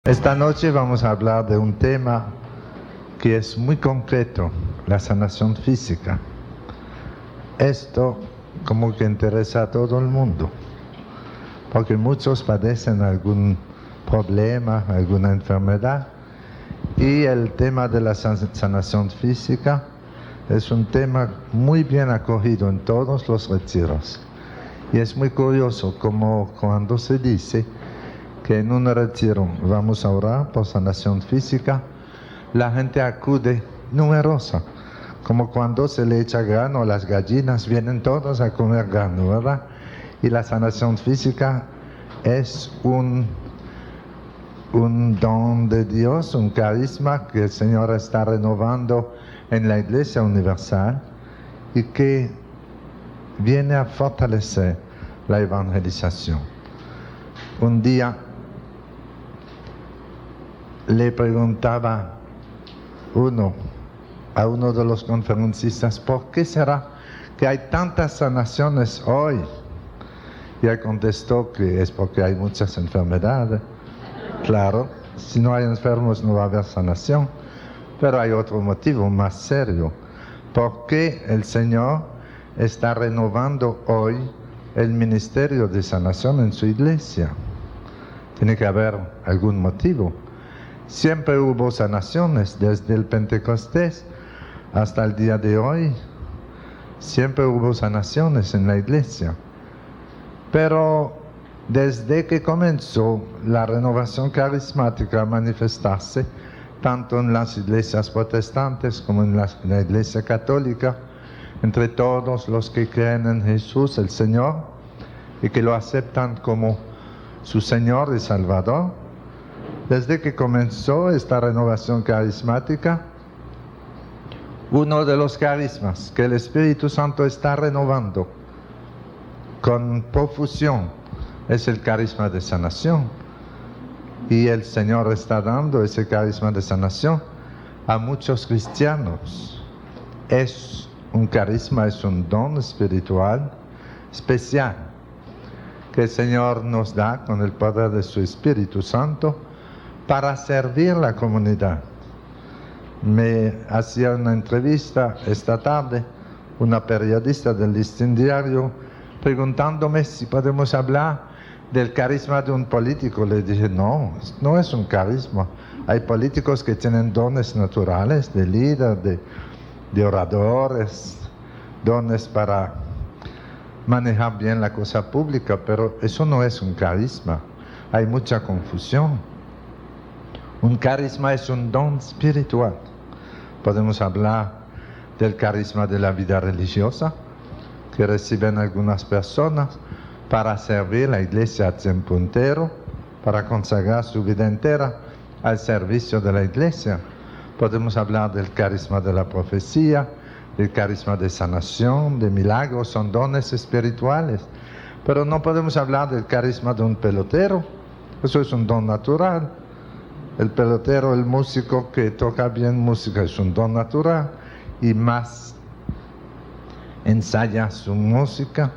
Esta noche vamos a hablar de un tema que es muy concreto, la sanación física. Esto como que interesa a todo el mundo, porque muchos padecen algún problema, alguna enfermedad, y el tema de la sanación física es un tema muy bien acogido en todos los retiros. Y es muy curioso como cuando se dice que en un retiro vamos a orar por sanación física, la gente acude numerosa, como cuando se le echa grano a las gallinas, vienen todos a comer grano, ¿verdad? Y la sanación física es un don de Dios, un carisma que el Señor está renovando en la Iglesia Universal y que viene a fortalecer la evangelización. Un día le preguntaba a uno de los conferencistas, ¿por qué será que hay tantas sanaciones hoy? Y él contestó que es porque hay muchas enfermedades. Claro, si no hay enfermos no va a haber sanación, pero hay otro motivo más serio. ¿Por qué el Señor está renovando hoy el ministerio de sanación en su iglesia? Tiene que haber algún motivo. Siempre hubo sanaciones desde el Pentecostés hasta el día de hoy. Siempre hubo sanaciones en la iglesia. Pero desde que comenzó la renovación carismática a manifestarse, tanto en las iglesias protestantes como en la iglesia católica, entre todos los que creen en Jesús el Señor y que lo aceptan como su Señor y Salvador, desde que comenzó esta renovación carismática, uno de los carismas que el Espíritu Santo está renovando con profusión es el carisma de sanación. Y el Señor está dando ese carisma de sanación a muchos cristianos. Es un carisma, es un don espiritual especial que el Señor nos da con el poder de su Espíritu Santo para servir la comunidad. Me hacía una entrevista esta tarde una periodista del Listín Diario preguntándome si podemos hablar del carisma de un político. Le dije, no es un carisma. Hay políticos que tienen dones naturales de líder, de oradores, dones para manejar bien la cosa pública, pero eso no es un carisma. Hay mucha confusión. Un carisma es un don espiritual. Podemos hablar del carisma de la vida religiosa que reciben algunas personas para servir la iglesia a tiempo entero, para consagrar su vida entera al servicio de la iglesia. Podemos hablar del carisma de la profecía, del carisma de sanación, de milagros, son dones espirituales. Pero no podemos hablar del carisma de un pelotero, eso es un don natural. El pelotero, el músico que toca bien música es un don natural y más ensaya su música,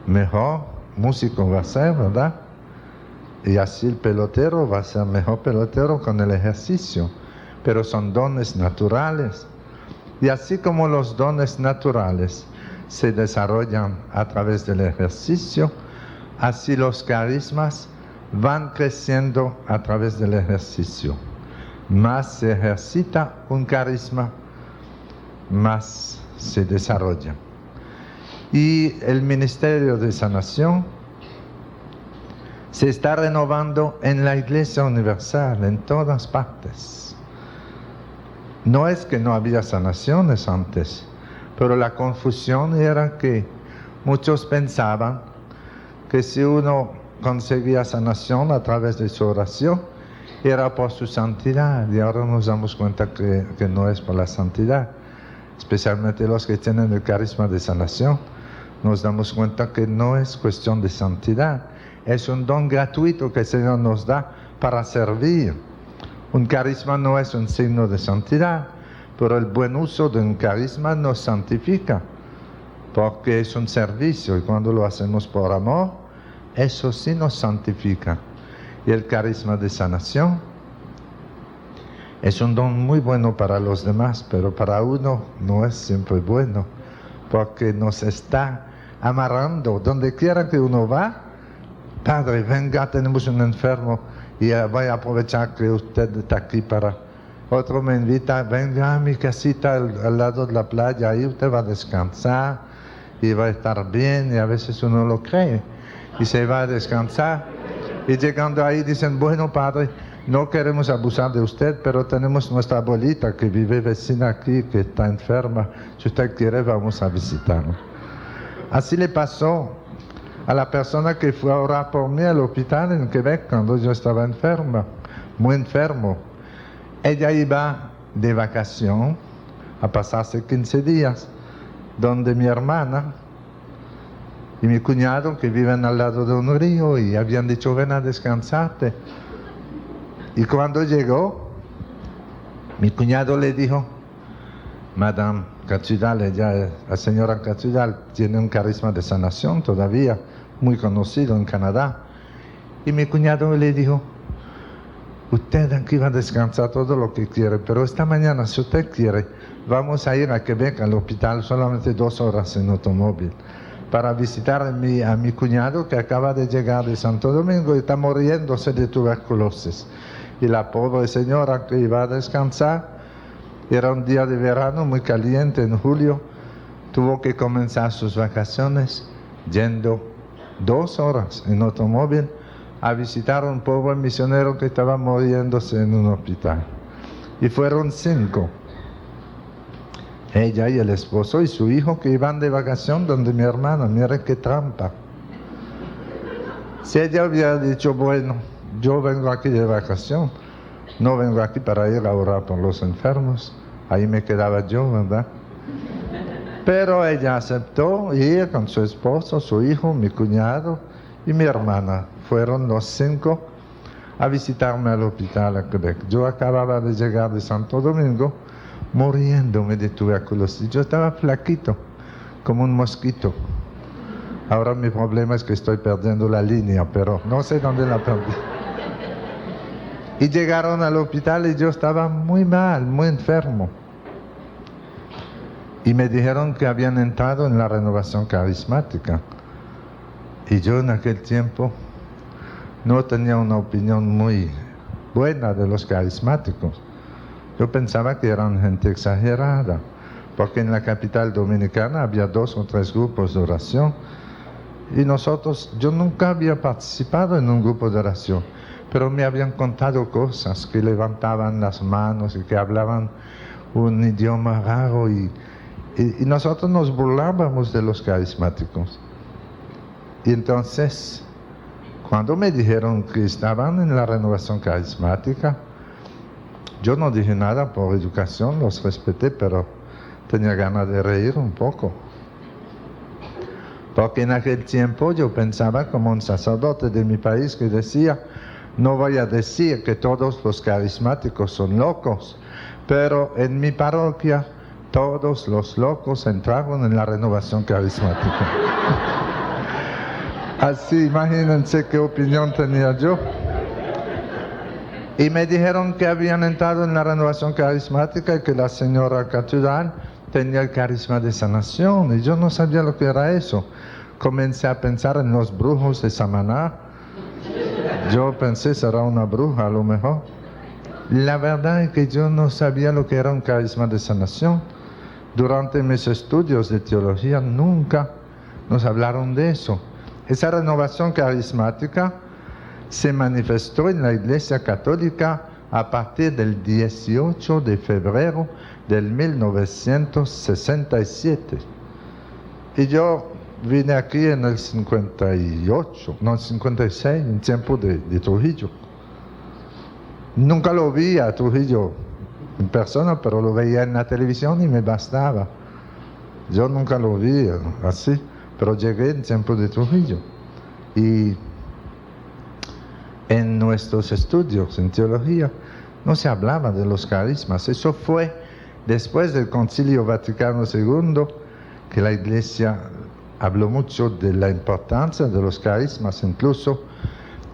mejor músico va a ser, ¿verdad? Y así el pelotero va a ser mejor pelotero con el ejercicio, pero son dones naturales. Y así como los dones naturales se desarrollan a través del ejercicio, así los carismas van creciendo a través del ejercicio. Más se ejercita un carisma, más se desarrolla. Y el ministerio de sanación se está renovando en la Iglesia Universal, en todas partes. No es que no había sanaciones antes, pero la confusión era que muchos pensaban que si uno conseguía sanación a través de su oración, era por su santidad, y ahora nos damos cuenta que no es por la santidad, especialmente los que tienen el carisma de sanación, nos damos cuenta que no es cuestión de santidad, es un don gratuito que el Señor nos da para servir. Un carisma no es un signo de santidad, pero el buen uso de un carisma nos santifica, porque es un servicio, y cuando lo hacemos por amor, eso sí nos santifica. Y el carisma de sanación es un don muy bueno para los demás, pero para uno no es siempre bueno, porque nos está amarrando. Donde quiera que uno va, Padre, venga, tenemos un enfermo y voy a aprovechar que usted está aquí para... Otro me invita, venga a mi casita al lado de la playa, ahí usted va a descansar y va a estar bien, y a veces uno lo cree y se va a descansar. Y llegando ahí dicen, bueno, Padre, no queremos abusar de usted, pero tenemos nuestra abuelita que vive vecina aquí, que está enferma. Si usted quiere, vamos a visitarla. Así le pasó a la persona que fue a orar por mí al hospital en Quebec cuando yo estaba enferma, muy enfermo. Ella iba de vacación a pasarse 15 días, donde mi hermana y mi cuñado, que viven al lado de un río, y habían dicho, ven a descansarte. Y cuando llegó, mi cuñado le dijo, Madame Cachudal, la señora Cachudal tiene un carisma de sanación todavía, muy conocido en Canadá. Y mi cuñado le dijo, usted aquí va a descansar todo lo que quiere, pero esta mañana, si usted quiere, vamos a ir a Quebec, al hospital, solamente 2 horas en automóvil, para visitar a mi cuñado que acaba de llegar de Santo Domingo y está muriéndose de tuberculosis. Y la pobre señora que iba a descansar, era un día de verano muy caliente en julio, tuvo que comenzar sus vacaciones yendo 2 horas en automóvil a visitar a un pobre misionero que estaba muriéndose en un hospital. Y fueron 5. Ella y el esposo y su hijo que iban de vacación donde mi hermana. Mire qué trampa. Si ella hubiera dicho, bueno, yo vengo aquí de vacación, no vengo aquí para ir a orar por los enfermos, ahí me quedaba yo, ¿verdad? Pero ella aceptó ir con su esposo, su hijo, mi cuñado y mi hermana. Fueron los 5 a visitarme al hospital a Quebec. Yo acababa de llegar de Santo Domingo, muriéndome de tuberculosis. Yo estaba flaquito, como un mosquito. Ahora mi problema es que estoy perdiendo la línea, pero no sé dónde la perdí. Y llegaron al hospital y yo estaba muy mal, muy enfermo. Y me dijeron que habían entrado en la renovación carismática. Y yo en aquel tiempo no tenía una opinión muy buena de los carismáticos. Yo pensaba que eran gente exagerada, porque en la capital dominicana había 2 o 3 grupos de oración. Y yo nunca había participado en un grupo de oración, pero me habían contado cosas, que levantaban las manos y que hablaban un idioma raro, y nosotros nos burlábamos de los carismáticos. Y entonces, cuando me dijeron que estaban en la renovación carismática, yo no dije nada por educación, los respeté, pero tenía ganas de reír un poco. Porque en aquel tiempo yo pensaba como un sacerdote de mi país que decía, no voy a decir que todos los carismáticos son locos, pero en mi parroquia todos los locos entraron en la renovación carismática. Así, imagínense qué opinión tenía yo. Y me dijeron que habían entrado en la renovación carismática y que la señora Cachudal tenía el carisma de sanación, y yo no sabía lo que era eso. Comencé a pensar en los brujos de Samaná. Yo pensé, será una bruja a lo mejor. La verdad es que yo no sabía lo que era un carisma de sanación. Durante mis estudios de teología nunca nos hablaron de eso. Esa renovación carismática se manifestó en la Iglesia Católica a partir del 18 de febrero del 1967. Y yo vine aquí en el 56, en tiempo de Trujillo. Nunca lo vi a Trujillo en persona, pero lo veía en la televisión y me bastaba. Yo nunca lo vi así, pero llegué en tiempo de Trujillo. Y en nuestros estudios en teología no se hablaba de los carismas. Eso fue después del Concilio Vaticano II, que la Iglesia habló mucho de la importancia de los carismas. Incluso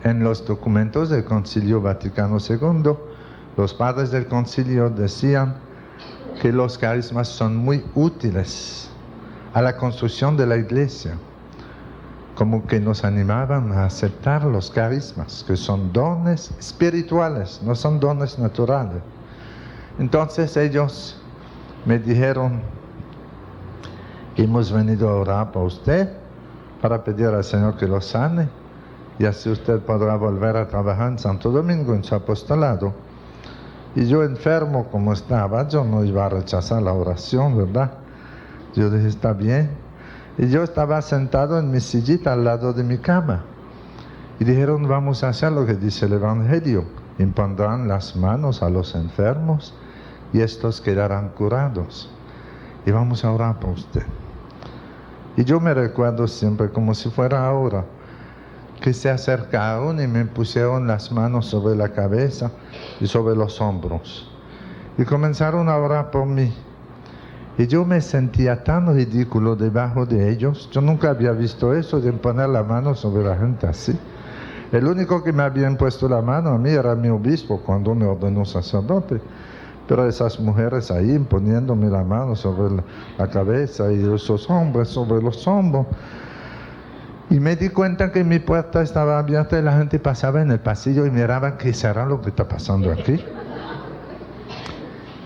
en los documentos del Concilio Vaticano II, los padres del concilio decían que los carismas son muy útiles a la construcción de la iglesia, como que nos animaban a aceptar los carismas, que son dones espirituales, no son dones naturales. Entonces ellos me dijeron: hemos venido a orar por usted para pedir al Señor que lo sane, y así usted podrá volver a trabajar en Santo Domingo, en su apostolado. Y yo, enfermo como estaba, yo no iba a rechazar la oración, ¿verdad? Yo dije: está bien. Y yo estaba sentado en mi sillita al lado de mi cama. Y dijeron: vamos a hacer lo que dice el Evangelio. Impondrán las manos a los enfermos y estos quedarán curados. Y vamos a orar por usted. Y yo me recuerdo siempre, como si fuera ahora, que se acercaron y me pusieron las manos sobre la cabeza y sobre los hombros. Y comenzaron a orar por mí. Y yo me sentía tan ridículo debajo de ellos. Yo nunca había visto eso, de poner la mano sobre la gente así. El único que me había puesto la mano a mí era mi obispo cuando me ordenó sacerdote. Pero esas mujeres ahí imponiéndome la mano sobre la cabeza y esos hombres sobre los hombros. Y me di cuenta que mi puerta estaba abierta y la gente pasaba en el pasillo y miraba qué será lo que está pasando aquí.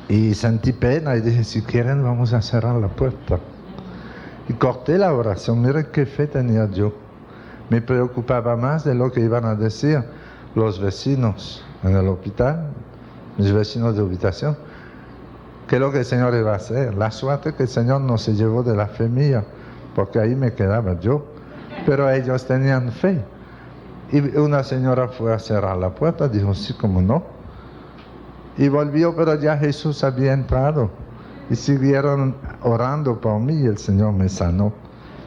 Y sentí pena y dije: si quieren vamos a cerrar la puerta. Y corté la oración. Miren qué fe tenía yo. Me preocupaba más de lo que iban a decir los vecinos en el hospital, mis vecinos de habitación, que lo que el Señor iba a hacer. La suerte que el Señor no se llevó de la fe mía, porque ahí me quedaba yo. Pero ellos tenían fe. Y una señora fue a cerrar la puerta, dijo: sí, como no. Y volvió, pero ya Jesús había entrado. Y siguieron orando por mí y el Señor me sanó.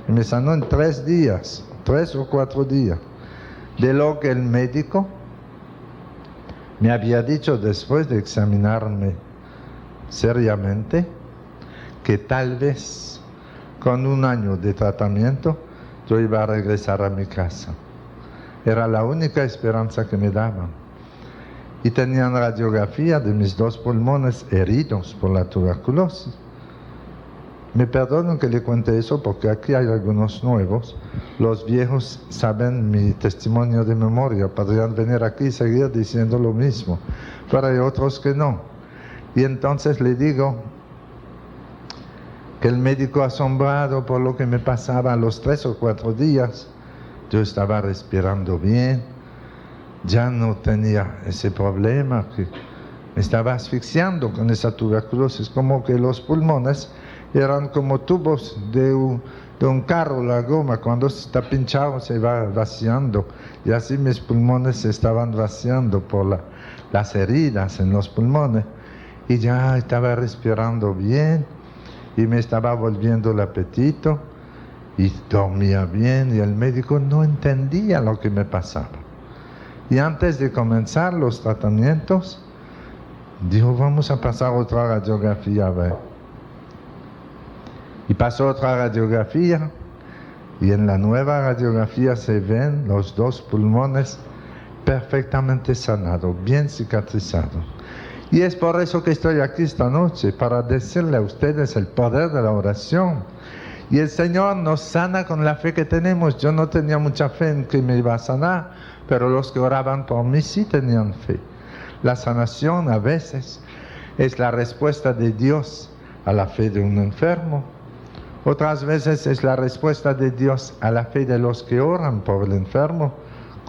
Y me sanó en 3 días, 3 o 4 días. De lo que el médico me había dicho después de examinarme seriamente, que tal vez con 1 año de tratamiento yo iba a regresar a mi casa. Era la única esperanza que me daban. Y tenían radiografía de mis 2 pulmones heridos por la tuberculosis. Me perdonen que le cuente eso porque aquí hay algunos nuevos. Los viejos saben mi testimonio de memoria, podrían venir aquí y seguir diciendo lo mismo, pero hay otros que no. Y entonces le digo que el médico, asombrado por lo que me pasaba a los 3 o 4 días, yo estaba respirando bien, ya no tenía ese problema, que me estaba asfixiando con esa tuberculosis, como que los pulmones eran como tubos de un carro, la goma, cuando está pinchado se va vaciando, y así mis pulmones se estaban vaciando por las heridas en los pulmones, y ya estaba respirando bien, y me estaba volviendo el apetito, y dormía bien, y el médico no entendía lo que me pasaba. Y antes de comenzar los tratamientos, dijo: vamos a pasar otra radiografía a ver. Y pasó otra radiografía, y en la nueva radiografía se ven los 2 pulmones perfectamente sanados, bien cicatrizados. Y es por eso que estoy aquí esta noche, para decirle a ustedes el poder de la oración. Y el Señor nos sana con la fe que tenemos. Yo no tenía mucha fe en que me iba a sanar, pero los que oraban por mí sí tenían fe. La sanación a veces es la respuesta de Dios a la fe de un enfermo. Otras veces es la respuesta de Dios a la fe de los que oran por el enfermo,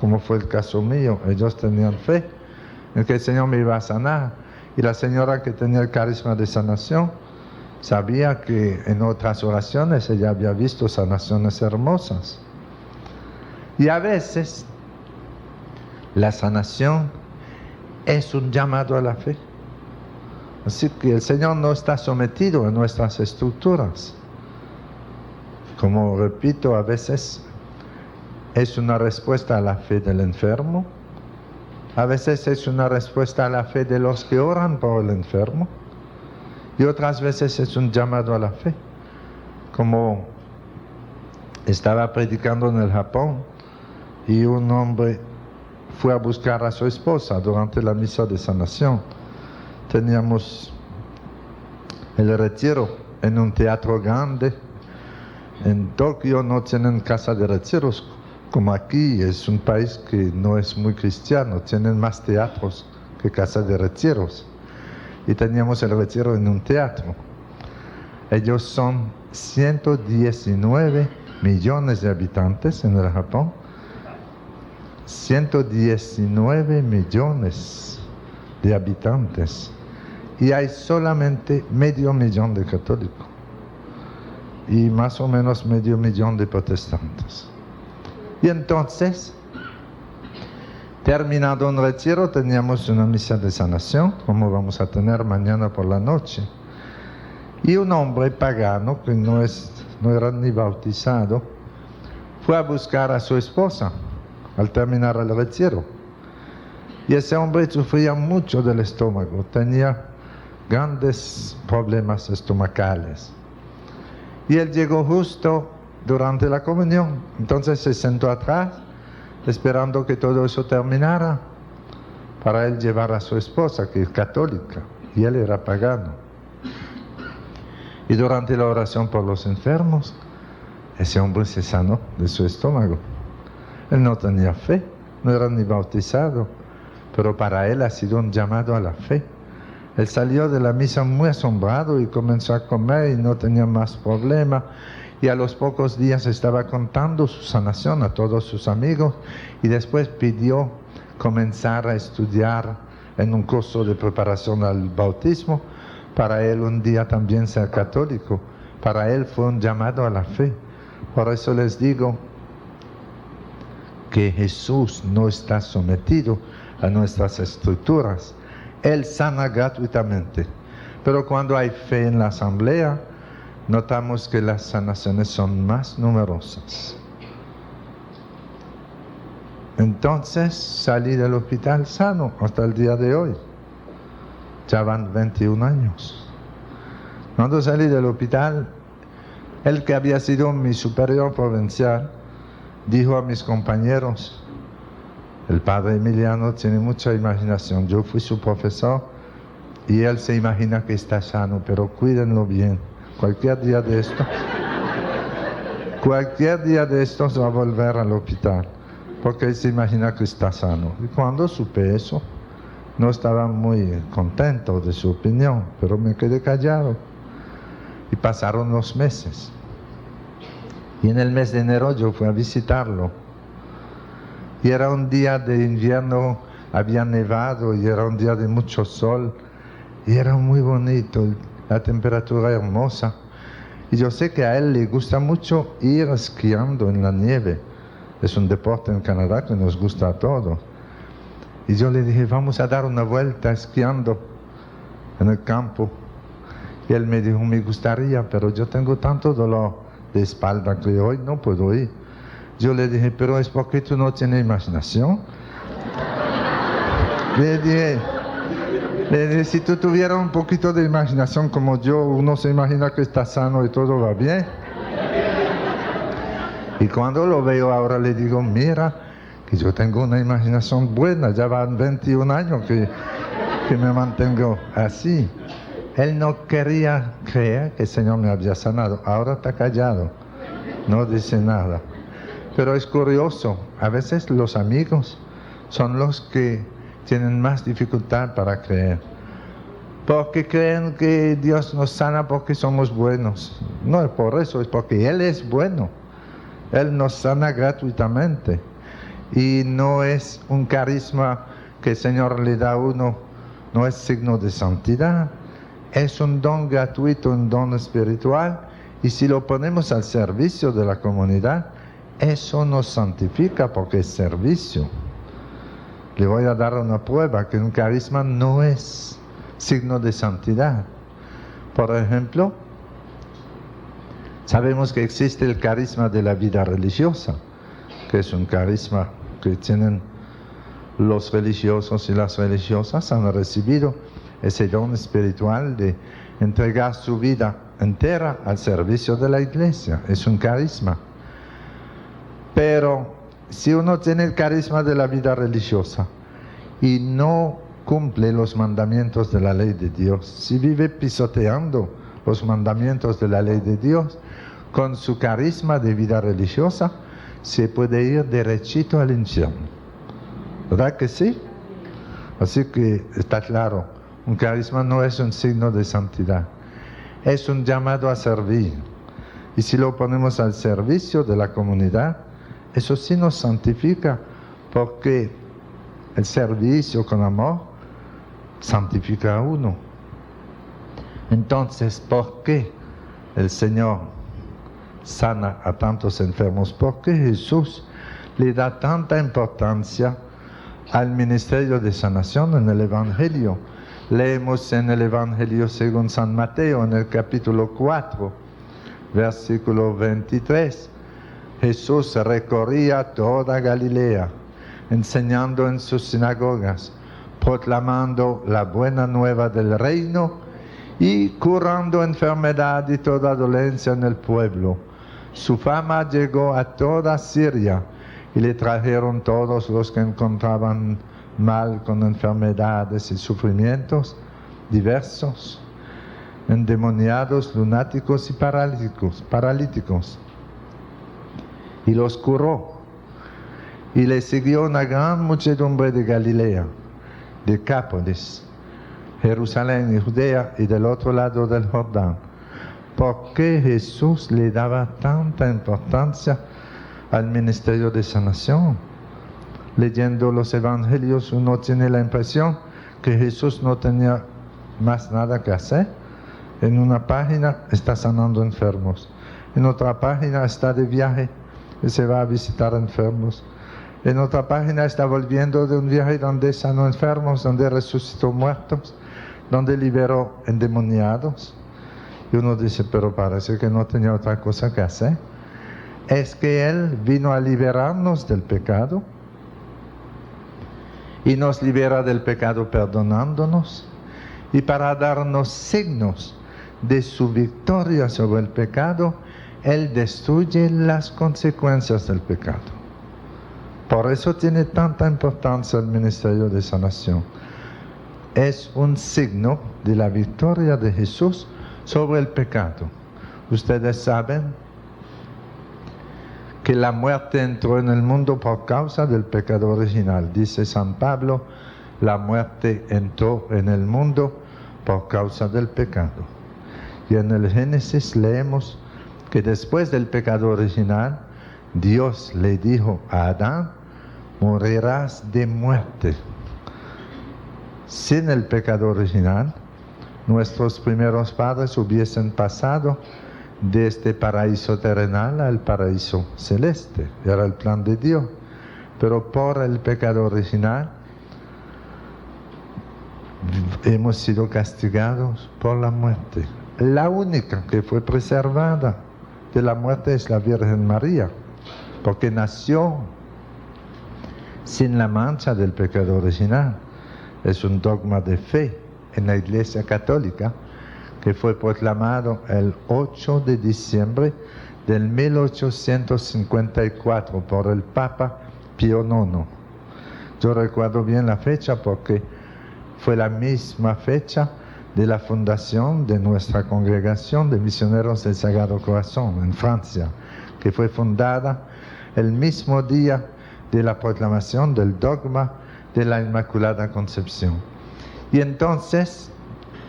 como fue el caso mío. Ellos tenían fe en que el Señor me iba a sanar. Y la señora que tenía el carisma de sanación sabía que en otras oraciones ella había visto sanaciones hermosas. Y a veces la sanación es un llamado a la fe. Así que el Señor no está sometido a nuestras estructuras. Como repito, a veces es una respuesta a la fe del enfermo. A veces es una respuesta a la fe de los que oran por el enfermo. Y otras veces es un llamado a la fe. Como estaba predicando en el Japón y un hombre fue a buscar a su esposa durante la misa de sanación. Teníamos el retiro en un teatro grande. En Tokio no tienen casa de retiros como aquí, es un país que no es muy cristiano, tienen más teatros que casa de retiros. Y teníamos el retiro en un teatro. Ellos son 119 millones de habitantes en el Japón. 119 millones de habitantes. Y hay solamente 500,000 de católicos. Y más o menos 500,000 de protestantes. Y entonces, terminado un retiro, teníamos una misa de sanación, como vamos a tener mañana por la noche. Y un hombre pagano, que no era ni bautizado, fue a buscar a su esposa al terminar el retiro. Y ese hombre sufría mucho del estómago, tenía grandes problemas estomacales. Y él llegó justo durante la comunión, entonces se sentó atrás, esperando que todo eso terminara, para él llevar a su esposa, que es católica, y él era pagano. Y durante la oración por los enfermos, ese hombre se sanó de su estómago. Él no tenía fe, no era ni bautizado, pero para él ha sido un llamado a la fe. Él salió de la misa muy asombrado y comenzó a comer y no tenía más problema. Y a los pocos días estaba contando su sanación a todos sus amigos y después pidió comenzar a estudiar en un curso de preparación al bautismo. Para él un día también ser católico. Para él fue un llamado a la fe. Por eso les digo que Jesús no está sometido a nuestras estructuras. Él sana gratuitamente. Pero cuando hay fe en la asamblea, notamos que las sanaciones son más numerosas. Entonces salí del hospital sano hasta el día de hoy. Ya van 21 años. Cuando salí del hospital, el que había sido mi superior provincial dijo a mis compañeros: el padre Emiliano tiene mucha imaginación, yo fui su profesor y él se imagina que está sano, pero cuídenlo bien. Cualquier día de estos va a volver al hospital, porque él se imagina que está sano. Y cuando supe eso, no estaba muy contento de su opinión, pero me quedé callado. Y pasaron los meses. Y en el mes de enero yo fui a visitarlo. Y era un día de invierno, había nevado y era un día de mucho sol. Y era muy bonito, la temperatura hermosa. Y yo sé que a él le gusta mucho ir esquiando en la nieve. Es un deporte en Canadá que nos gusta a todos. Y yo le dije, vamos a dar una vuelta esquiando en el campo. Y él me dijo, me gustaría, pero yo tengo tanto dolor de espalda que hoy no puedo ir. Yo le dije, pero es porque tú no tienes imaginación. Le dije, si tú tuvieras un poquito de imaginación como yo, uno se imagina que está sano y todo va bien. Y cuando lo veo ahora le digo, mira, que yo tengo una imaginación buena, ya van 21 años que me mantengo así. Él no quería creer que el Señor me había sanado, ahora está callado, no dice nada. Pero es curioso, a veces los amigos son los que tienen más dificultad para creer, porque creen que Dios nos sana porque somos buenos. No es por eso, es porque Él es bueno. Él nos sana gratuitamente. Y no es un carisma que el Señor le da a uno, no es signo de santidad. Es un don gratuito, un don espiritual. Y si lo ponemos al servicio de la comunidad, eso nos santifica porque es servicio. Le voy a dar una prueba que un carisma no es signo de santidad. Por ejemplo, sabemos que existe el carisma de la vida religiosa, que es un carisma que tienen los religiosos y las religiosas, han recibido ese don espiritual de entregar su vida entera al servicio de la iglesia. Es un carisma. Pero si uno tiene el carisma de la vida religiosa y no cumple los mandamientos de la ley de Dios, si vive pisoteando los mandamientos de la ley de Dios, con su carisma de vida religiosa, se puede ir derechito al infierno. ¿Verdad que sí? Así que está claro, un carisma no es un signo de santidad, es un llamado a servir. Y si lo ponemos al servicio de la comunidad, eso sí nos santifica, porque el servicio con amor santifica a uno. Entonces, ¿por qué el Señor sana a tantos enfermos? ¿Por qué Jesús le da tanta importancia al ministerio de sanación en el Evangelio? Leemos en el Evangelio según San Mateo, en el capítulo 4, versículo 23. Jesús recorría toda Galilea, enseñando en sus sinagogas, proclamando la buena nueva del reino y curando enfermedad y toda dolencia en el pueblo. Su fama llegó a toda Siria y le trajeron todos los que encontraban mal con enfermedades y sufrimientos diversos, endemoniados, lunáticos y paralíticos. Y los curó. Y le siguió una gran muchedumbre de Galilea, de Decápolis, Jerusalén y Judea y del otro lado del Jordán. ¿Por qué Jesús le daba tanta importancia al ministerio de sanación? Leyendo los evangelios uno tiene la impresión que Jesús no tenía más nada que hacer. En una página está sanando enfermos, en otra página está de viaje y se va a visitar enfermos. En otra página está volviendo de un viaje donde sanó enfermos, donde resucitó muertos, donde liberó endemoniados. Y uno dice, pero parece que no tenía otra cosa que hacer. Es que Él vino a liberarnos del pecado y nos libera del pecado perdonándonos y para darnos signos de su victoria sobre el pecado, Él destruye las consecuencias del pecado. Por eso tiene tanta importancia el ministerio de sanación. Es un signo de la victoria de Jesús sobre el pecado. Ustedes saben que la muerte entró en el mundo por causa del pecado original. Dice San Pablo, la muerte entró en el mundo por causa del pecado. Y en el Génesis leemos que después del pecado original, Dios le dijo a Adán, morirás de muerte. Sin el pecado original, nuestros primeros padres hubiesen pasado de este paraíso terrenal al paraíso celeste. Era el plan de Dios. Pero por el pecado original, hemos sido castigados por la muerte. La única que fue preservada de la muerte es la Virgen María, porque nació sin la mancha del pecado original. Es un dogma de fe en la Iglesia Católica que fue proclamado el 8 de diciembre del 1854 por el Papa Pío IX. Yo recuerdo bien la fecha porque fue la misma fecha de la fundación de nuestra congregación de misioneros del Sagrado Corazón en Francia, que fue fundada el mismo día de la proclamación del dogma de la Inmaculada Concepción. Y entonces,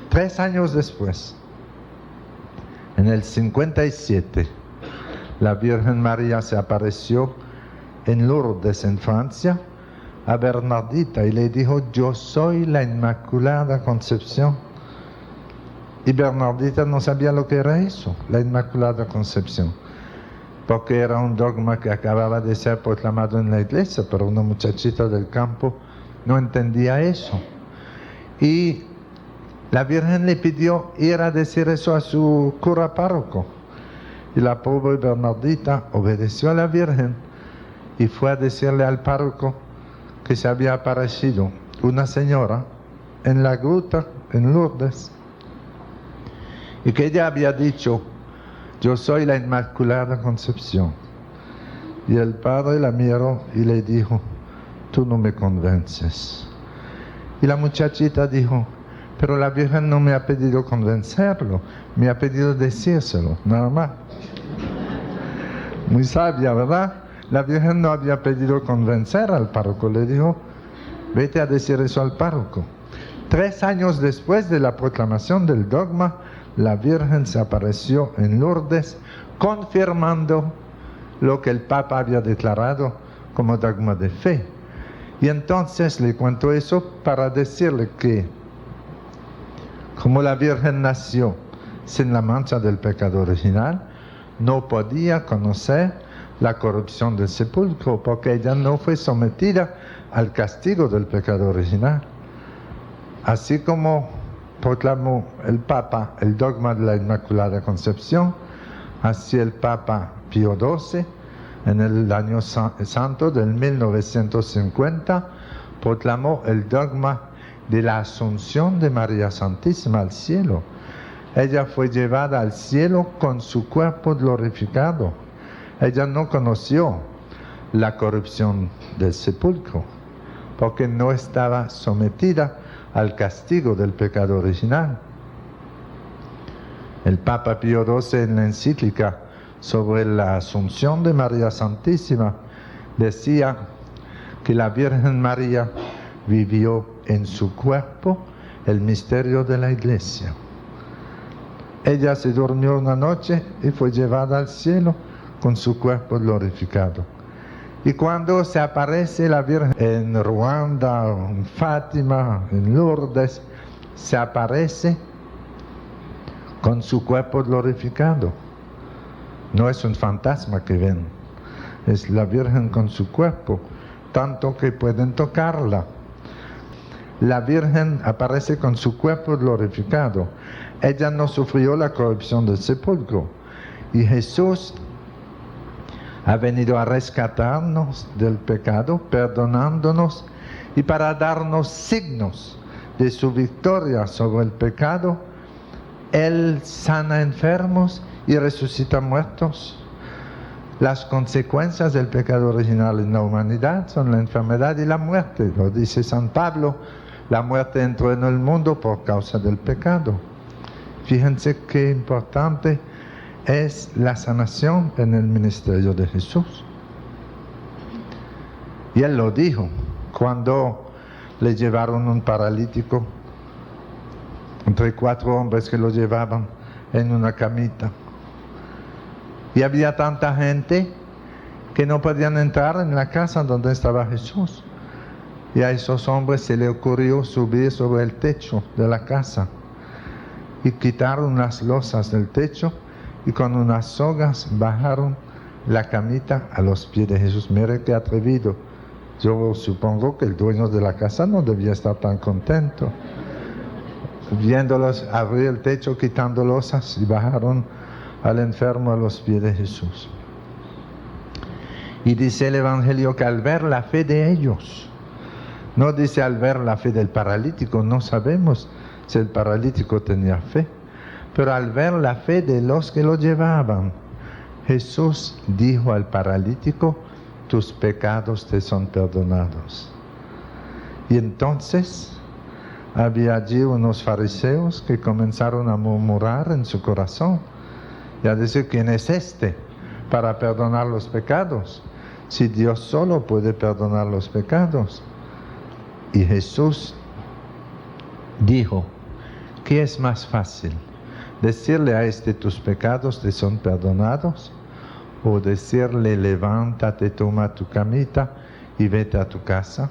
3 años después, en el 57, la Virgen María se apareció en Lourdes, en Francia, a Bernardita y le dijo, yo soy la Inmaculada Concepción. Y Bernardita no sabía lo que era eso, la Inmaculada Concepción, porque era un dogma que acababa de ser proclamado en la iglesia, pero una muchachita del campo no entendía eso. Y la Virgen le pidió ir a decir eso a su cura párroco. Y la pobre Bernardita obedeció a la Virgen y fue a decirle al párroco que se había aparecido una señora en la gruta, en Lourdes, y que ella había dicho, yo soy la Inmaculada Concepción. Y el padre la miró y le dijo, tú no me convences. Y la muchachita dijo, pero la Virgen no me ha pedido convencerlo, me ha pedido decírselo, nada más. Muy sabia, ¿verdad? La Virgen no había pedido convencer al párroco, le dijo, vete a decir eso al párroco. 3 años después de la proclamación del dogma, la Virgen se apareció en Lourdes, confirmando lo que el Papa había declarado como dogma de fe. Y entonces le cuento eso para decirle que, como la Virgen nació sin la mancha del pecado original, no podía conocer la corrupción del sepulcro, porque ella no fue sometida al castigo del pecado original. Así como proclamó el Papa el dogma de la Inmaculada Concepción, así el Papa Pío XII, en el año santo del 1950, proclamó el dogma de la Asunción de María Santísima al cielo. Ella fue llevada al cielo con su cuerpo glorificado. Ella no conoció la corrupción del sepulcro, porque no estaba sometida al castigo del pecado original. El Papa Pío XII, en la encíclica sobre la Asunción de María Santísima, decía que la Virgen María vivió en su cuerpo el misterio de la Iglesia. Ella se durmió una noche y fue llevada al cielo con su cuerpo glorificado. Y cuando se aparece la Virgen en Ruanda, en Fátima, en Lourdes, se aparece con su cuerpo glorificado. No es un fantasma que ven, es la Virgen con su cuerpo, tanto que pueden tocarla. La Virgen aparece con su cuerpo glorificado. Ella no sufrió la corrupción del sepulcro. Y Jesús ha venido a rescatarnos del pecado, perdonándonos, y para darnos signos de su victoria sobre el pecado, Él sana enfermos y resucita muertos. Las consecuencias del pecado original en la humanidad son la enfermedad y la muerte. Lo dice San Pablo, la muerte entró en el mundo por causa del pecado. Fíjense qué importante es la sanación en el ministerio de Jesús. Y Él lo dijo cuando le llevaron un paralítico, entre 4 hombres que lo llevaban en una camita. Y había tanta gente que no podían entrar en la casa donde estaba Jesús. Y a esos hombres se les ocurrió subir sobre el techo de la casa y quitaron las losas del techo y con unas sogas bajaron la camita a los pies de Jesús. Mire qué atrevido. Yo supongo que el dueño de la casa no debía estar tan contento. Viéndolos abrir el techo, quitando losas, y bajaron al enfermo a los pies de Jesús. Y dice el Evangelio que al ver la fe de ellos, no dice al ver la fe del paralítico, no sabemos si el paralítico tenía fe, pero al ver la fe de los que lo llevaban, Jesús dijo al paralítico, tus pecados te son perdonados. Y entonces había allí unos fariseos que comenzaron a murmurar en su corazón y a decir, ¿quién es este para perdonar los pecados? Si Dios solo puede perdonar los pecados. Y Jesús dijo, ¿qué es más fácil? ¿Decirle a este tus pecados te son perdonados? ¿O decirle levántate, toma tu camita y vete a tu casa?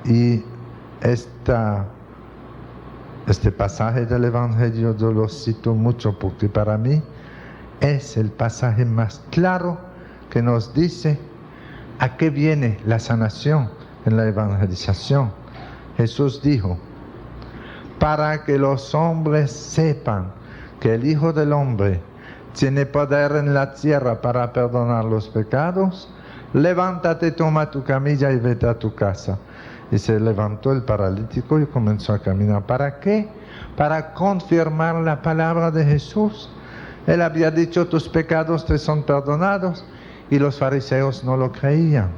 Y este pasaje del Evangelio yo lo cito mucho porque para mí es el pasaje más claro que nos dice a qué viene la sanación en la evangelización. Jesús dijo, para que los hombres sepan que el Hijo del Hombre tiene poder en la tierra para perdonar los pecados, levántate, toma tu camilla y vete a tu casa. Y se levantó el paralítico y comenzó a caminar. ¿Para qué? Para confirmar la palabra de Jesús. Él había dicho, tus pecados te son perdonados. y los fariseos no lo creían.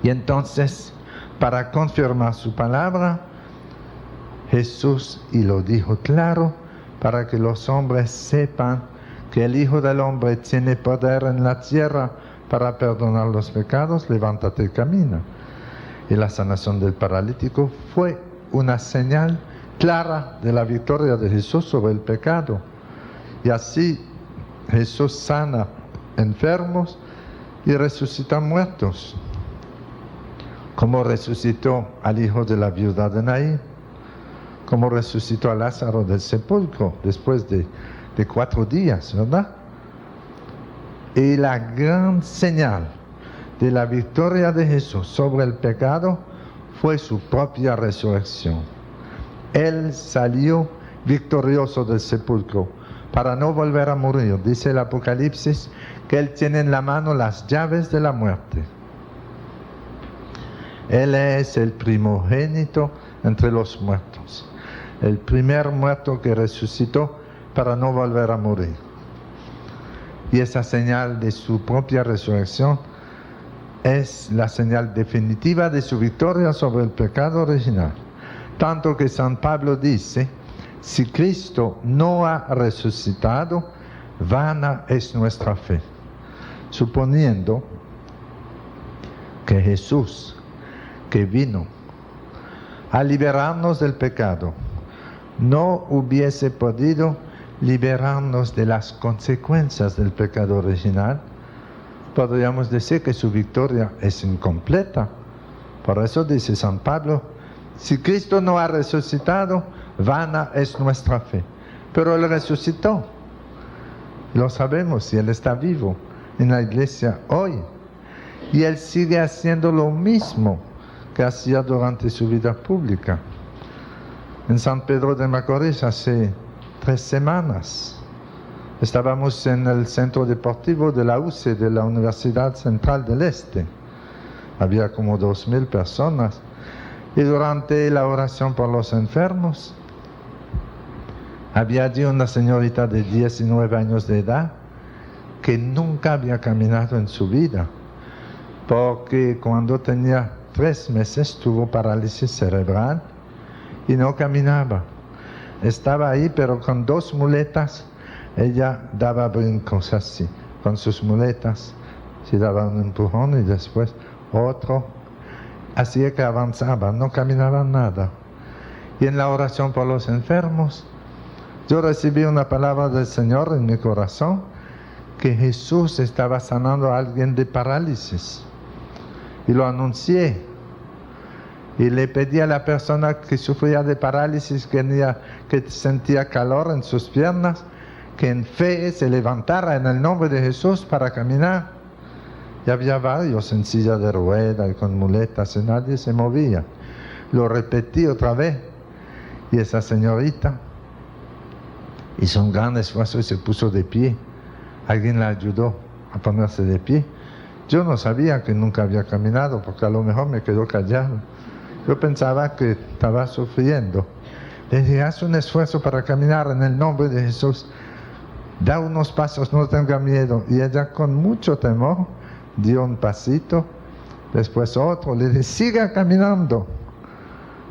Y entonces, para confirmar su palabra, Jesús, y lo dijo claro, para que los hombres sepan que el Hijo del Hombre tiene poder en la tierra para perdonar los pecados, levántate y camina. Y la sanación del paralítico fue una señal clara de la victoria de Jesús sobre el pecado. Y así Jesús sana enfermos y resucita muertos, como resucitó al hijo de la viuda de Naín, como resucitó a Lázaro del sepulcro después de 4 días, ¿verdad? Y la gran señal de la victoria de Jesús sobre el pecado fue su propia resurrección. Él salió victorioso del sepulcro para no volver a morir. Dice el Apocalipsis que Él tiene en la mano las llaves de la muerte. Él es el primogénito entre los muertos, el primer muerto que resucitó para no volver a morir. Y esa señal de su propia resurrección es la señal definitiva de su victoria sobre el pecado original. Tanto que San Pablo dice, si Cristo no ha resucitado, vana es nuestra fe. Suponiendo que Jesús, que vino a liberarnos del pecado, no hubiese podido liberarnos de las consecuencias del pecado original, podríamos decir que su victoria es incompleta. Por eso dice San Pablo, si Cristo no ha resucitado, vana es nuestra fe. Pero Él resucitó. Lo sabemos, y Él está vivo en la iglesia hoy. Y Él sigue haciendo lo mismo que hacía durante su vida pública. En San Pedro de Macorís hace 3 semanas estábamos en el centro deportivo de la UCE, de la Universidad Central del Este. Había como 2,000 personas. Y durante la oración por los enfermos, había allí una señorita de 19 años de edad que nunca había caminado en su vida, porque cuando tenía 3 meses tuvo parálisis cerebral y no caminaba. Estaba ahí, pero con 2 muletas, ella daba brincos así, con sus muletas, se daba un empujón y después otro. Así que avanzaba, no caminaba nada. Y en la oración por los enfermos, yo recibí una palabra del Señor en mi corazón, que Jesús estaba sanando a alguien de parálisis. Y lo anuncié. Y le pedí a la persona que sufría de parálisis, que sentía calor en sus piernas, que en fe se levantara en el nombre de Jesús para caminar. Y había varios en silla de rueda y con muletas y nadie se movía. Lo repetí otra vez y esa señorita hizo un gran esfuerzo y se puso de pie. Alguien la ayudó a ponerse de pie. Yo no sabía que nunca había caminado porque a lo mejor me quedó callado. Yo pensaba que estaba sufriendo. Le dije, haz un esfuerzo para caminar en el nombre de Jesús. Da unos pasos, no tenga miedo. Y ella con mucho temor dio un pasito, después otro. Le dije, siga caminando.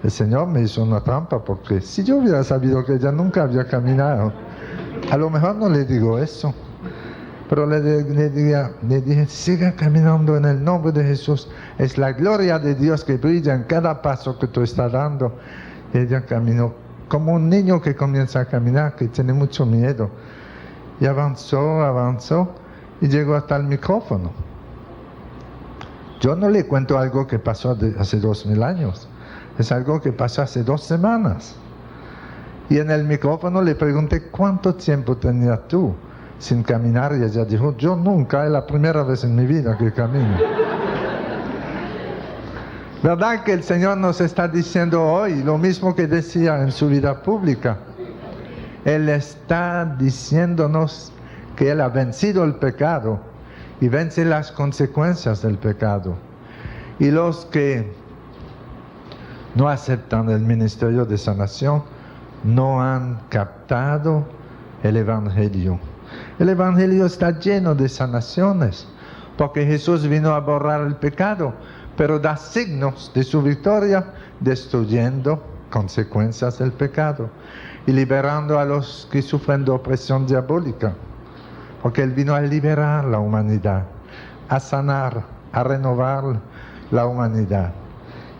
El Señor me hizo una trampa porque si yo hubiera sabido que ella nunca había caminado, a lo mejor no le digo eso. Pero le dije, siga caminando en el nombre de Jesús. Es la gloria de Dios que brilla en cada paso que tú estás dando. Y ella caminó como un niño que comienza a caminar, que tiene mucho miedo. Y avanzó y llegó hasta el micrófono. Yo no le cuento algo que pasó hace 2,000 años. Es algo que pasó hace 2 semanas. Y en el micrófono le pregunté, ¿cuánto tiempo tenías tú sin caminar? Y ella dijo, yo nunca, es la primera vez en mi vida que camino. ¿Verdad que el Señor nos está diciendo hoy lo mismo que decía en su vida pública? Él está diciéndonos que Él ha vencido el pecado y vence las consecuencias del pecado. Y los que no aceptan el ministerio de sanación no han captado el Evangelio. El Evangelio está lleno de sanaciones, porque Jesús vino a borrar el pecado, pero da signos de su victoria, destruyendo consecuencias del pecado y liberando a los que sufren de opresión diabólica, porque Él vino a liberar la humanidad, a sanar, a renovar la humanidad.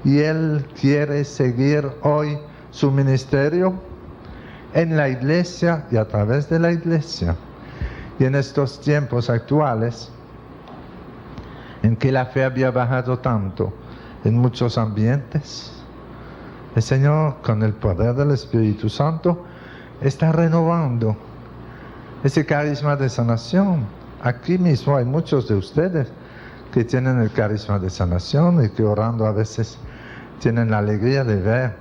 Y Él quiere seguir hoy su ministerio en la iglesia y a través de la iglesia. Y en estos tiempos actuales, en que la fe había bajado tanto en muchos ambientes, el Señor, con el poder del Espíritu Santo, está renovando ese carisma de sanación. Aquí mismo hay muchos de ustedes que tienen el carisma de sanación y que orando a veces tienen la alegría de ver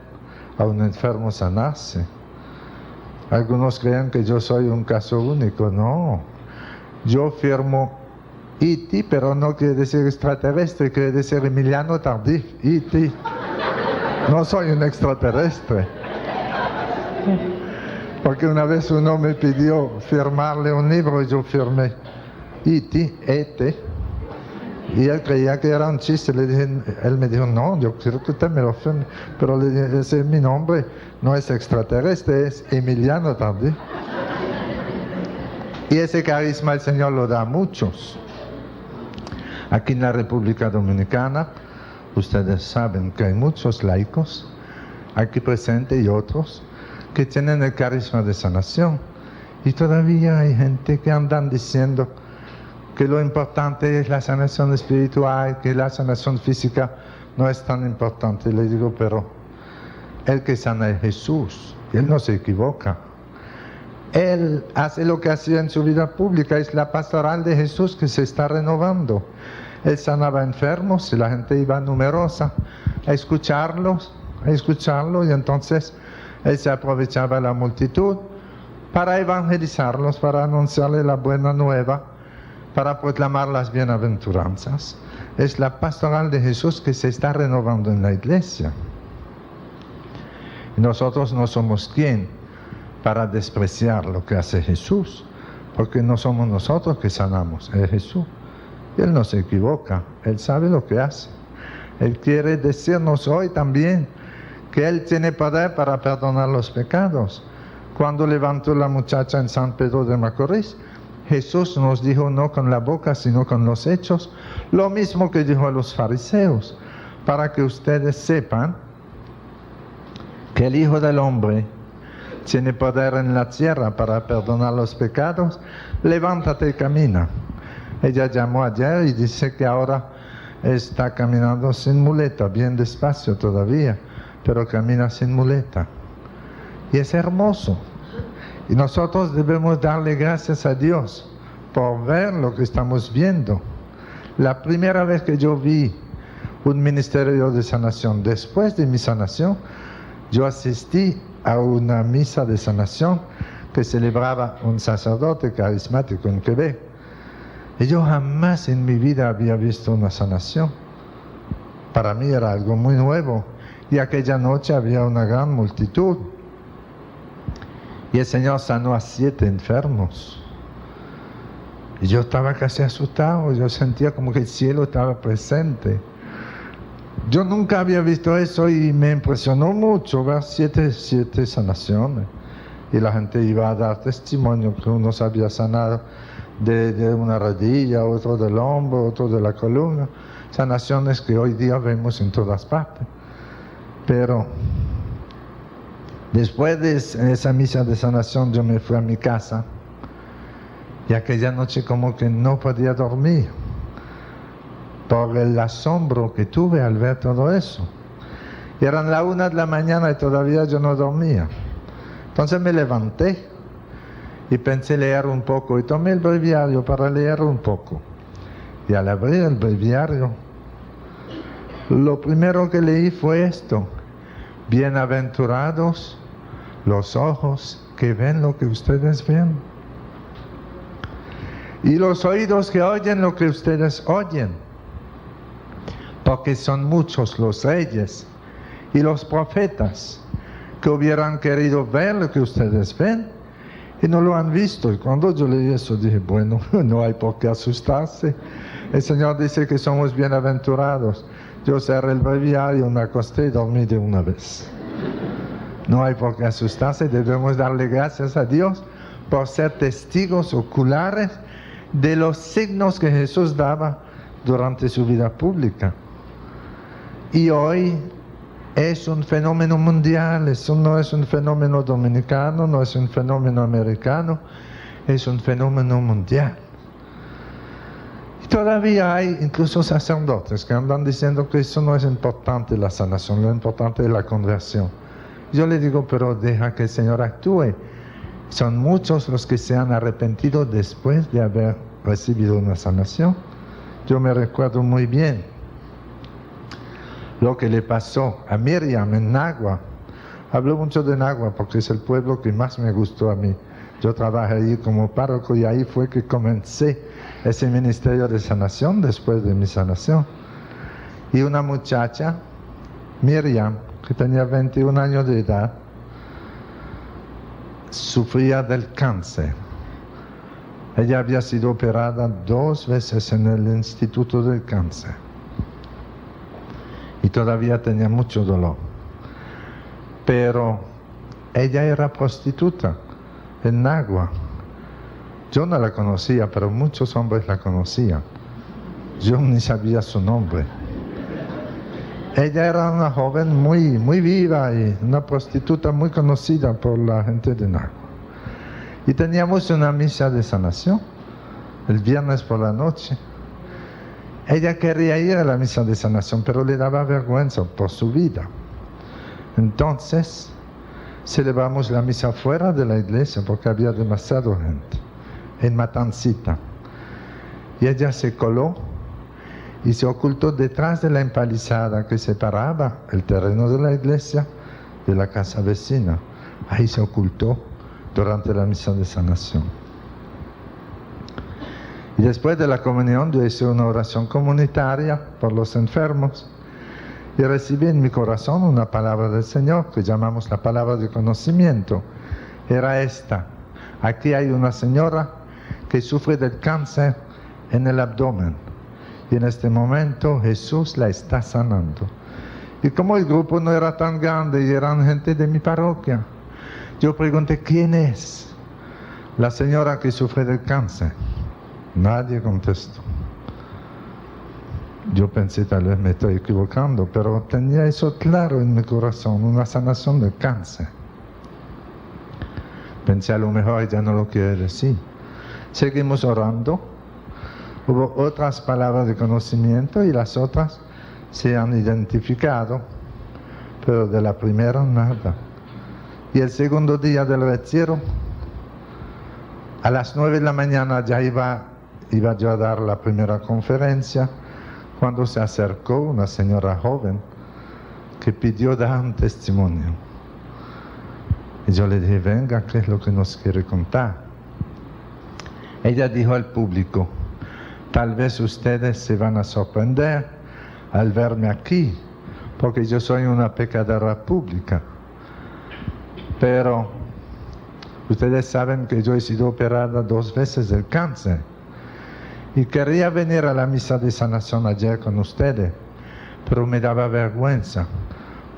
a un enfermo sanarse. Algunos creen que yo soy un caso único. No, yo firmo E.T., pero no quiere decir extraterrestre, quiere decir Emiliano Tardif, E.T. No soy un extraterrestre. Porque una vez uno me pidió firmarle un libro y yo firmé E.T., E.T., y él creía que era un chiste. Él me dijo, no, yo quiero que usted me lo firme, pero le dije, ese es mi nombre, no es extraterrestre, es Emiliano Tardif. Y ese carisma el Señor lo da a muchos. Aquí en la República Dominicana, ustedes saben que hay muchos laicos aquí presentes y otros que tienen el carisma de sanación. Y todavía hay gente que andan diciendo que lo importante es la sanación espiritual, que la sanación física no es tan importante. Le digo, pero el que sana es Jesús, y Él no se equivoca. Él hace lo que hacía en su vida pública, es la pastoral de Jesús que se está renovando. Él sanaba enfermos y la gente iba numerosa a escucharlo, y entonces Él se aprovechaba de la multitud para evangelizarlos, para anunciarle la buena nueva, para proclamar las bienaventuranzas. Es la pastoral de Jesús que se está renovando en la iglesia. Y nosotros no somos quien para despreciar lo que hace Jesús, porque no somos nosotros que sanamos, es Jesús. Y Él no se equivoca, Él sabe lo que hace. Él quiere decirnos hoy también que Él tiene poder para perdonar los pecados. Cuando levantó la muchacha en San Pedro de Macorís, Jesús nos dijo no con la boca, sino con los hechos, lo mismo que dijo a los fariseos, para que ustedes sepan que el Hijo del Hombre tiene poder en la tierra para perdonar los pecados. Levántate y camina. Ella llamó ayer y dice que ahora está caminando sin muleta, bien despacio todavía, pero camina sin muleta. Y es hermoso. Y nosotros debemos darle gracias a Dios por ver lo que estamos viendo. La primera vez que yo vi un ministerio de sanación, después de mi sanación, yo asistí a una misa de sanación que celebraba un sacerdote carismático en Quebec. Y yo jamás en mi vida había visto una sanación. Para mí era algo muy nuevo. Y aquella noche había una gran multitud. Y el Señor sanó a 7 enfermos. Y yo estaba casi asustado, yo sentía como que el cielo estaba presente. Yo nunca había visto eso y me impresionó mucho ver 7 sanaciones. Y la gente iba a dar testimonio que uno se había sanado de una rodilla, otro del hombro, otro de la columna. Sanaciones que hoy día vemos en todas partes. Pero después de esa misa de sanación yo me fui a mi casa y aquella noche como que no podía dormir por el asombro que tuve al ver todo eso. Y eran las 1 de la mañana y todavía yo no dormía. Entonces me levanté y pensé leer un poco y tomé el breviario para leer un poco. Y al abrir el breviario, lo primero que leí fue esto: bienaventurados los ojos que ven lo que ustedes ven, y los oídos que oyen lo que ustedes oyen, porque son muchos los reyes y los profetas que hubieran querido ver lo que ustedes ven Y no lo han visto. Y cuando yo leí eso dije, bueno, no hay por qué asustarse. El Señor dice que somos bienaventurados. Yo cerré el breviario, me acosté y dormí de una vez. No hay por qué asustarse, debemos darle gracias a Dios por ser testigos oculares de los signos que Jesús daba durante su vida pública. Y hoy es un fenómeno mundial, eso no es un fenómeno dominicano, no es un fenómeno americano, es un fenómeno mundial. Y todavía hay incluso sacerdotes que andan diciendo que eso no es importante la sanación, lo importante es la conversión. Yo le digo, pero deja que el Señor actúe. Son muchos los que se han arrepentido después de haber recibido una sanación. Yo me recuerdo muy bien lo que le pasó a Miriam en Nagua. Hablo mucho de Nagua porque es el pueblo que más me gustó a mí. Yo trabajé allí como párroco y ahí fue que comencé ese ministerio de sanación después de mi sanación. Y una muchacha, Miriam, que tenía 21 años de edad, sufría del cáncer. Ella había sido operada 2 veces en el Instituto del Cáncer y todavía tenía mucho dolor. Pero ella era prostituta en Nagua. Yo no la conocía, pero muchos hombres la conocían. Yo ni sabía su nombre. Ella era una joven muy viva y una prostituta muy conocida por la gente de Nagua. Y teníamos una misa de sanación el viernes por la noche. Ella quería ir a la misa de sanación, pero le daba vergüenza por su vida. Entonces, celebramos la misa fuera de la iglesia porque había demasiada gente, en Matancita. Y ella se coló y se ocultó detrás de la empalizada que separaba el terreno de la iglesia de la casa vecina. Ahí se ocultó durante la misa de sanación. Y después de la comunión yo hice una oración comunitaria por los enfermos y recibí en mi corazón una palabra del Señor que llamamos la palabra de conocimiento. Era esta: aquí hay una señora que sufre del cáncer en el abdomen y en este momento Jesús la está sanando. Y como el grupo no era tan grande y eran gente de mi parroquia, yo pregunté, ¿quién es la señora que sufre del cáncer? Nadie contestó. Yo pensé, tal vez me estoy equivocando, pero tenía eso claro en mi corazón, una sanación del cáncer. Pensé, a lo mejor ella no lo quiere decir. Seguimos orando. Hubo otras palabras de conocimiento y las otras se han identificado, pero de la primera nada. Y el segundo día del retiro, a las 9 de la mañana ya iba yo a dar la primera conferencia, cuando se acercó una señora joven que pidió dar un testimonio. Y yo le dije, venga, ¿qué es lo que nos quiere contar? Ella dijo al público, tal vez ustedes se van a sorprender al verme aquí, porque yo soy una pecadora pública. Pero ustedes saben que yo he sido operada 2 veces del cáncer. Y quería venir a la misa de sanación ayer con ustedes, pero me daba vergüenza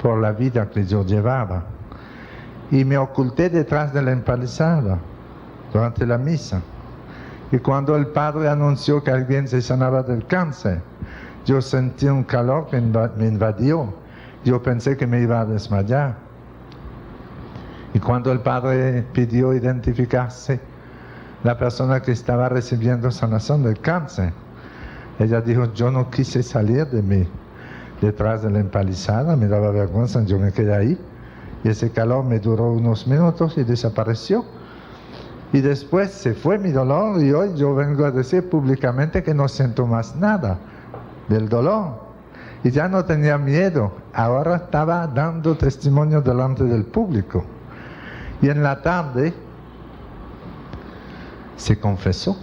por la vida que yo llevaba. Y me oculté detrás de la empalizada durante la misa. Y cuando el padre anunció que alguien se sanaba del cáncer, yo sentí un calor que me invadió. Yo pensé que me iba a desmayar. Y cuando el padre pidió identificarse la persona que estaba recibiendo sanación del cáncer, ella dijo, yo no quise salir de mí detrás de la empalizada, me daba vergüenza, yo me quedé ahí. Y ese calor me duró unos minutos y desapareció. Y después se fue mi dolor y hoy yo vengo a decir públicamente que no siento más nada del dolor. Y ya no tenía miedo, ahora estaba dando testimonio delante del público. Y en la tarde se confesó.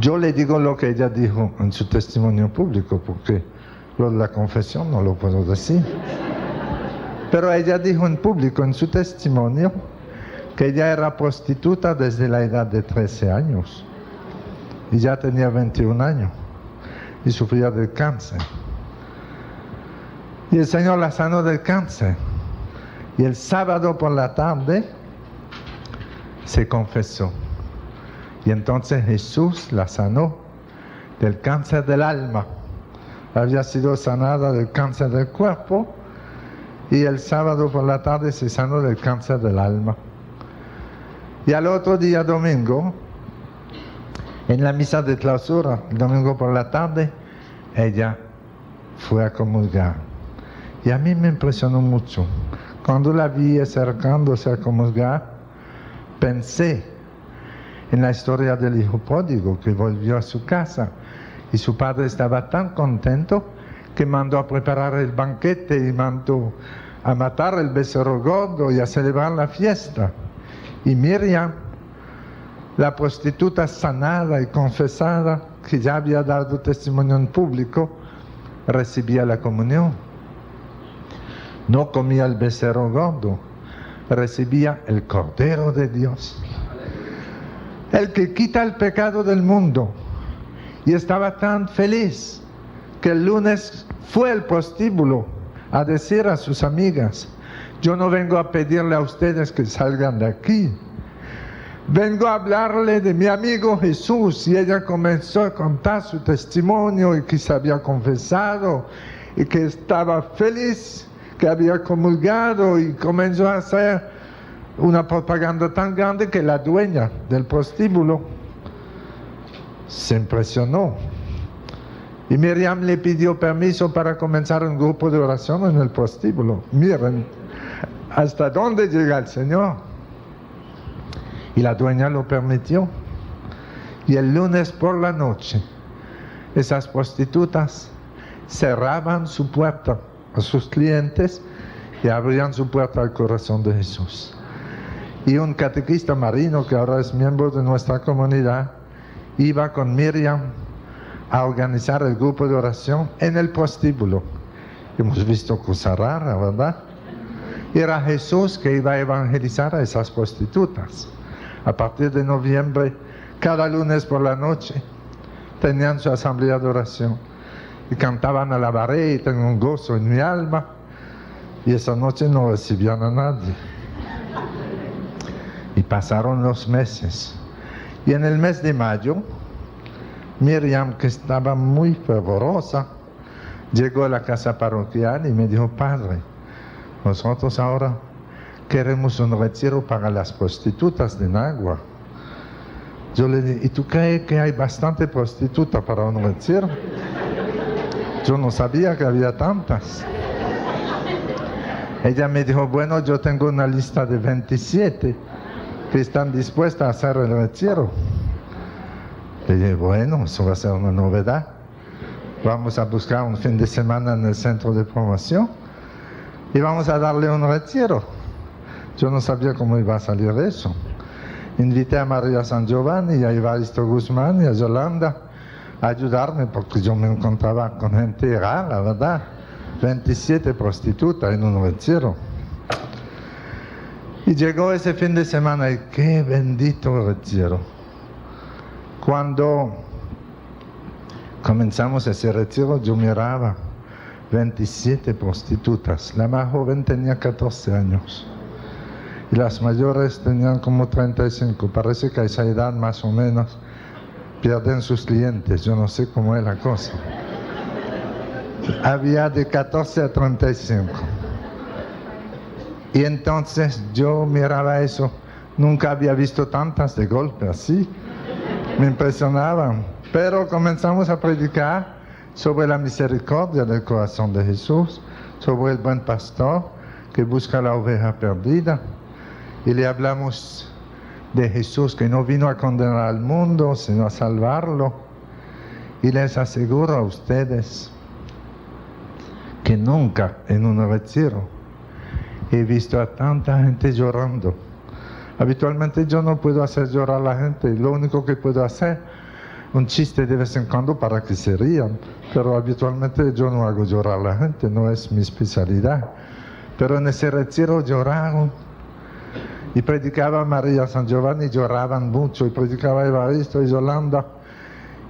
Yo le digo lo que ella dijo en su testimonio público, porque lo de la confesión no lo puedo decir. Pero ella dijo en público, en su testimonio, que ella era prostituta desde la edad de 13 años y ya tenía 21 años y sufría del cáncer. Y el Señor la sanó del cáncer. Y el sábado por la tarde se confesó. Y entonces Jesús la sanó del cáncer del alma. Había sido sanada del cáncer del cuerpo y el sábado por la tarde se sanó del cáncer del alma. Y al otro día, domingo, en la misa de clausura, el domingo por la tarde, ella fue a comulgar. Y a mí me impresionó mucho. Cuando la vi acercándose a comulgar, pensé en la historia del hijo pródigo que volvió a su casa y su padre estaba tan contento que mandó a preparar el banquete y mandó a matar el becerro gordo y a celebrar la fiesta. Y Miriam, la prostituta sanada y confesada, que ya había dado testimonio en público, recibía la comunión. No comía el becerro gordo, recibía el Cordero de Dios, el que quita el pecado del mundo. Y estaba tan feliz que el lunes fue al prostíbulo a decir a sus amigas: yo no vengo a pedirle a ustedes que salgan de aquí, vengo a hablarle de mi amigo Jesús. Y ella comenzó a contar su testimonio y que se había confesado y que estaba feliz, que había comulgado, y comenzó a hacer una propaganda tan grande que la dueña del prostíbulo se impresionó. Y Miriam le pidió permiso para comenzar un grupo de oración en el prostíbulo. Miren hasta dónde llega el Señor. Y la dueña lo permitió. Y el lunes por la noche, esas prostitutas cerraban su puerta a sus clientes y abrían su puerta al corazón de Jesús. Y un catequista marino, que ahora es miembro de nuestra comunidad, iba con Miriam a organizar el grupo de oración en el prostíbulo. Hemos visto cosa rara, ¿verdad? Era Jesús que iba a evangelizar a esas prostitutas. A partir de noviembre, cada lunes por la noche, tenían su asamblea de oración y cantaban alabaré y tengo un gozo en mi alma. Y esa noche no recibían a nadie. Y pasaron los meses. Y en el mes de mayo, Miriam, que estaba muy fervorosa, llegó a la casa parroquial y me dijo: padre, nosotros ahora queremos un retiro para las prostitutas de Nagua. Yo le dije: ¿y tú crees que hay bastante prostituta para un retiro? Yo no sabía que había tantas. Ella me dijo: bueno, yo tengo una lista de 27 que están dispuestas a hacer el retiro. Le dije: bueno, eso va a ser una novedad. Vamos a buscar un fin de semana en el centro de promoción y vamos a darle un retiro. Yo no sabía cómo iba a salir eso. Invité a María San Giovanni, a Evaristo Guzmán y a Yolanda a ayudarme, porque yo me encontraba con gente rara, ¿verdad? 27 prostitutas en un retiro. Y llegó ese fin de semana y qué bendito retiro. Cuando comenzamos ese retiro, yo miraba 27 prostitutas. La más joven tenía 14 años y las mayores tenían como 35. Parece que a esa edad más o menos pierden sus clientes. Yo no sé cómo es la cosa. Había de 14 a 35. Y entonces yo miraba eso. Nunca había visto tantas de golpe así. Me impresionaban. Pero comenzamos a predicar sobre la misericordia del corazón de Jesús, sobre el buen pastor que busca la oveja perdida. Y le hablamos de Jesús, que no vino a condenar al mundo, sino a salvarlo. Y les aseguro a ustedes que nunca en un retiro he visto a tanta gente llorando. Habitualmente yo no puedo hacer llorar a la gente. Lo único que puedo hacer, un chiste de vez en cuando para que se rían. Pero habitualmente yo no hago llorar a la gente, no es mi especialidad. Pero en ese retiro lloraron. y predicaba María San Giovanni, lloraban mucho, y predicaba Evaristo y Yolanda.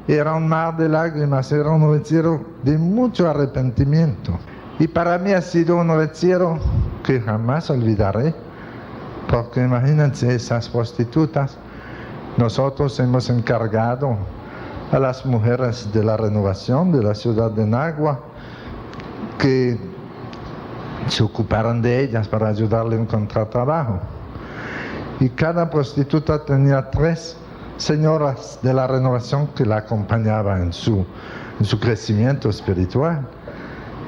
Era un mar de lágrimas, era un retiro de mucho arrepentimiento. Y para mí ha sido un retiro que jamás olvidaré, porque imagínense esas prostitutas. Nosotros hemos encargado a las mujeres de la renovación de la ciudad de Nagua que se ocuparan de ellas para ayudarle a encontrar trabajo. Y cada prostituta tenía 3 señoras de la renovación que la acompañaban en su crecimiento espiritual.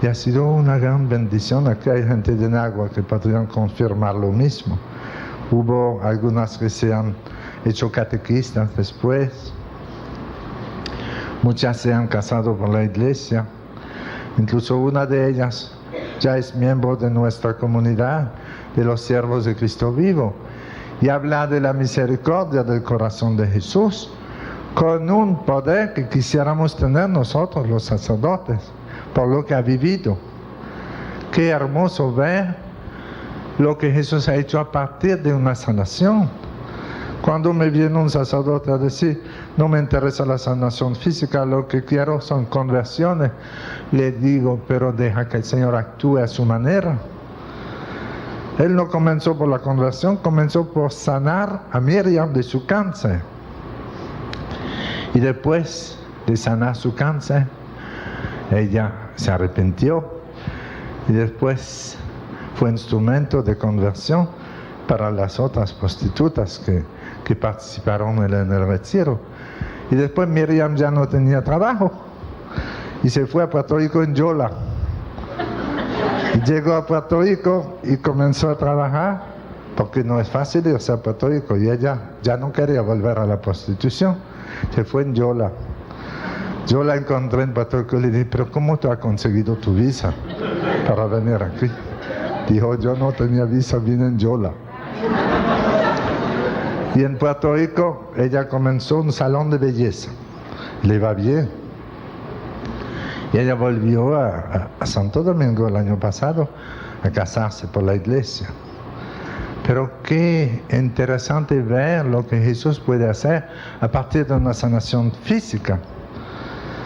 Y ha sido una gran bendición. Aquí hay gente de Nagua que podrían confirmar lo mismo. Hubo algunas que se han hecho catequistas después. Muchas se han casado con la iglesia. Incluso una de ellas ya es miembro de nuestra comunidad, de los siervos de Cristo vivo. Y habla de la misericordia del corazón de Jesús, con un poder que quisiéramos tener nosotros los sacerdotes, por lo que ha vivido. Qué hermoso ver lo que Jesús ha hecho a partir de una sanación. Cuando me viene un sacerdote a decir, no me interesa la sanación física, lo que quiero son conversiones, le digo, pero deja que el Señor actúe a su manera. Él no comenzó por la conversión, comenzó por sanar a Miriam de su cáncer. Y después de sanar su cáncer, ella se arrepintió y después fue instrumento de conversión para las otras prostitutas que participaron en el retiro. Y después Miriam ya no tenía trabajo y se fue a Puerto Rico en Yola. Y llegó a Puerto Rico y comenzó a trabajar, porque no es fácil irse a Puerto Rico, y ella ya no quería volver a la prostitución. Se fue en Yola. Yo la encontré en Puerto Rico y le dije, pero ¿cómo tú has conseguido tu visa para venir aquí? Dijo, yo no tenía visa, vine en Yola. Y en Puerto Rico ella comenzó un salón de belleza. Le va bien. Y ella volvió a Santo Domingo el año pasado a casarse por la iglesia. Pero qué interesante ver lo que Jesús puede hacer a partir de una sanación física.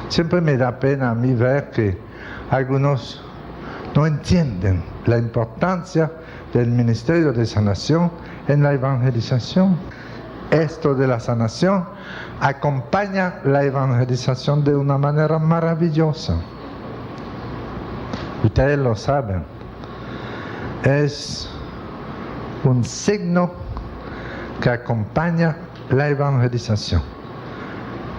Siempre me da pena a mí ver que algunos no entienden la importancia del ministerio de sanación en la evangelización. Esto de la sanación acompaña la evangelización de una manera maravillosa. Ustedes lo saben. Es un signo que acompaña la evangelización.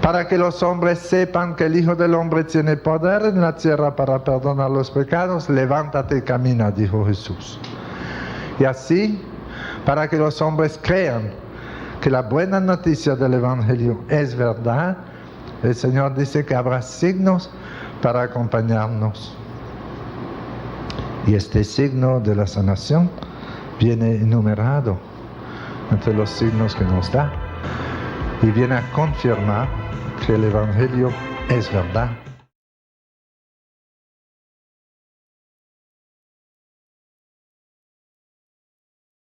Para que los hombres sepan que el Hijo del Hombre tiene poder en la tierra para perdonar los pecados, levántate y camina, dijo Jesús. Y así, para que los hombres crean que la buena noticia del Evangelio es verdad, el Señor dice que habrá signos para acompañarnos. Y este signo de la sanación viene enumerado entre los signos que nos da y viene a confirmar que el Evangelio es verdad.